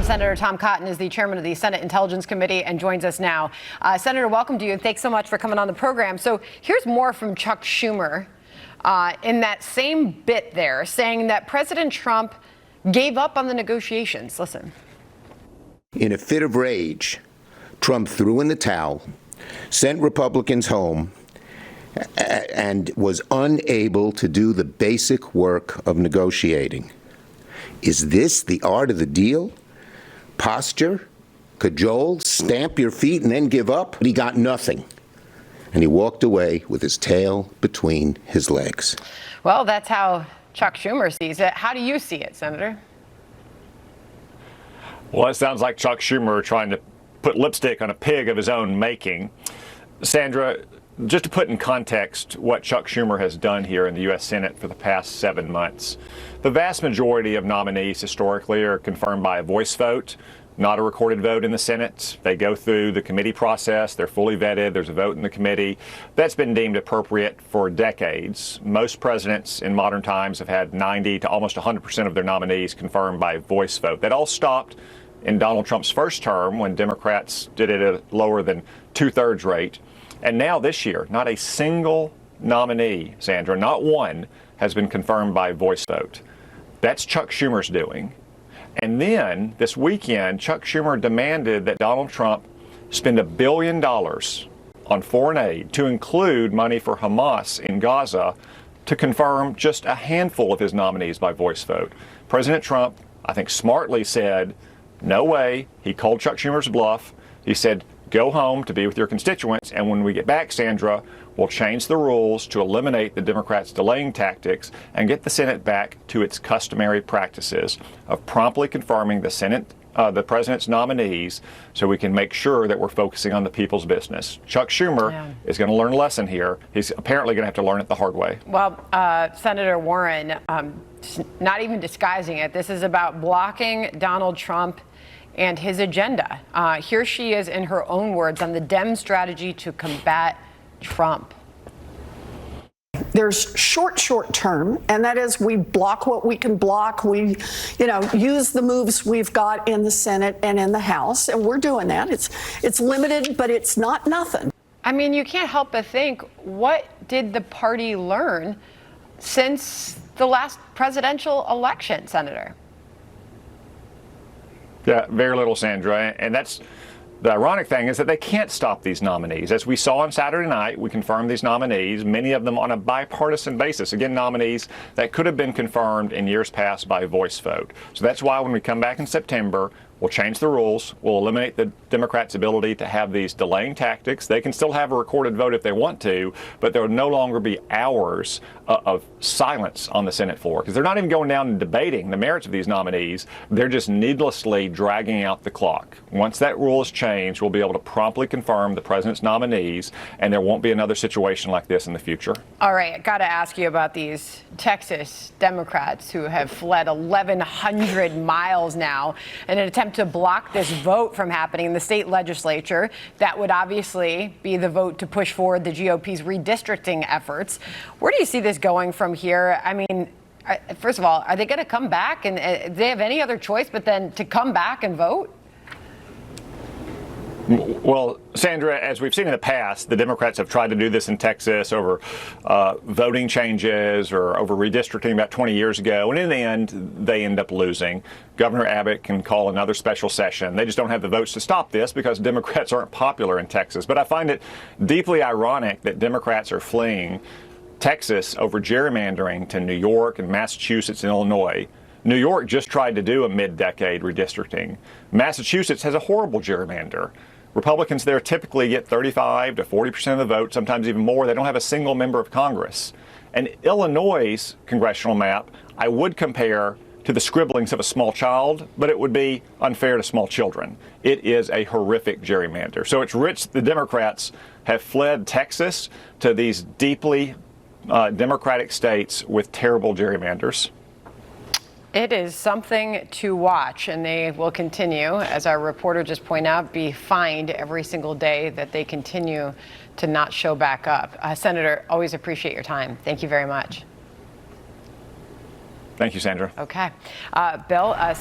Senator Tom Cotton is the chairman of the Senate Intelligence Committee and joins us now. Senator, welcome to you, and thanks so much for coming on the program. So here's more from Chuck Schumer in that same bit there, saying that President Trump gave up on the negotiations. Listen. In a fit of rage, Trump threw in the towel, sent Republicans home, and was unable to do the basic work of negotiating. Is this the art of the deal? Posture, cajole, stamp your feet, and then give up? But he got nothing. And he walked away with his tail between his legs. Well, that's how Chuck Schumer sees it. How do you see it, Senator? Well, it sounds like Chuck Schumer trying to put lipstick on a pig of his own making. Sandra, just to put in context what Chuck Schumer has done here in the U.S. Senate for the past 7 months, the vast majority of nominees historically are confirmed by a voice vote, not a recorded vote in the Senate. They go through the committee process. They're fully vetted. There's a vote in the committee. That's been deemed appropriate for decades. Most presidents in modern times have had 90 to almost 100% of their nominees confirmed by voice vote. That all stopped in Donald Trump's first term when Democrats did it at a lower than 2/3 rate. And now this year, not a single nominee, Sandra, not one, has been confirmed by voice vote. That's Chuck Schumer's doing. And then this weekend, Chuck Schumer demanded that Donald Trump spend $1 billion on foreign aid, to include money for Hamas in Gaza, to confirm just a handful of his nominees by voice vote. President Trump, I think, smartly said, no way. He called Chuck Schumer's bluff. He said, go home to be with your constituents, and when we get back, Sandra, we'll change the rules to eliminate the Democrats' delaying tactics and get the Senate back to its customary practices of promptly confirming the president's nominees, so we can make sure that we're focusing on the people's business. Chuck Schumer is going to learn a lesson here. He's apparently going to have to learn it the hard way. Well, Senator Warren, not even disguising it, this is about blocking Donald Trump and his agenda. Here she is in her own words on the Dem strategy to combat Trump. There's short term, and that is we block what we can block. We, use the moves we've got in the Senate and in the House, and we're doing that. It's limited, but it's not nothing. I mean, you can't help but think, what did the party learn since the last presidential election, Senator? Yeah, very little, Sandra. And that's the ironic thing, is that they can't stop these nominees. As we saw on Saturday night, we confirmed these nominees, many of them on a bipartisan basis. Again, nominees that could have been confirmed in years past by voice vote. So that's why when we come back in September, we'll change the rules. We'll eliminate the Democrats' ability to have these delaying tactics. They can still have a recorded vote if they want to, but there will no longer be hours of silence on the Senate floor, because they're not even going down and debating the merits of these nominees. They're just needlessly dragging out the clock. Once that rule is changed, we'll be able to promptly confirm the president's nominees, and there won't be another situation like this in the future. All right, I got to ask you about these Texas Democrats who have fled 1,100 miles now in an attempt to block this vote from happening in the state legislature. That would obviously be the vote to push forward the GOP's redistricting efforts. Where do you see this going from here? I mean, first of all, are they going to come back, and do they have any other choice but then to come back and vote? Well, Sandra, as we've seen in the past, the Democrats have tried to do this in Texas over voting changes or over redistricting about 20 years ago, and in the end, they end up losing. Governor Abbott can call another special session. They just don't have the votes to stop this because Democrats aren't popular in Texas. But I find it deeply ironic that Democrats are fleeing Texas over gerrymandering to New York and Massachusetts and Illinois. New York just tried to do a mid-decade redistricting. Massachusetts has a horrible gerrymander. Republicans there typically get 35 to 40% of the vote, sometimes even more. They don't have a single member of Congress. And Illinois' congressional map, I would compare to the scribblings of a small child, but it would be unfair to small children. It is a horrific gerrymander. So it's rich the Democrats have fled Texas to these deeply Democratic states with terrible gerrymanders. It is something to watch, and they will continue, as our reporter just pointed out, be fined every single day that they continue to not show back up. Senator, always appreciate your time. Thank you very much. Thank you, Sandra. Okay. Bill,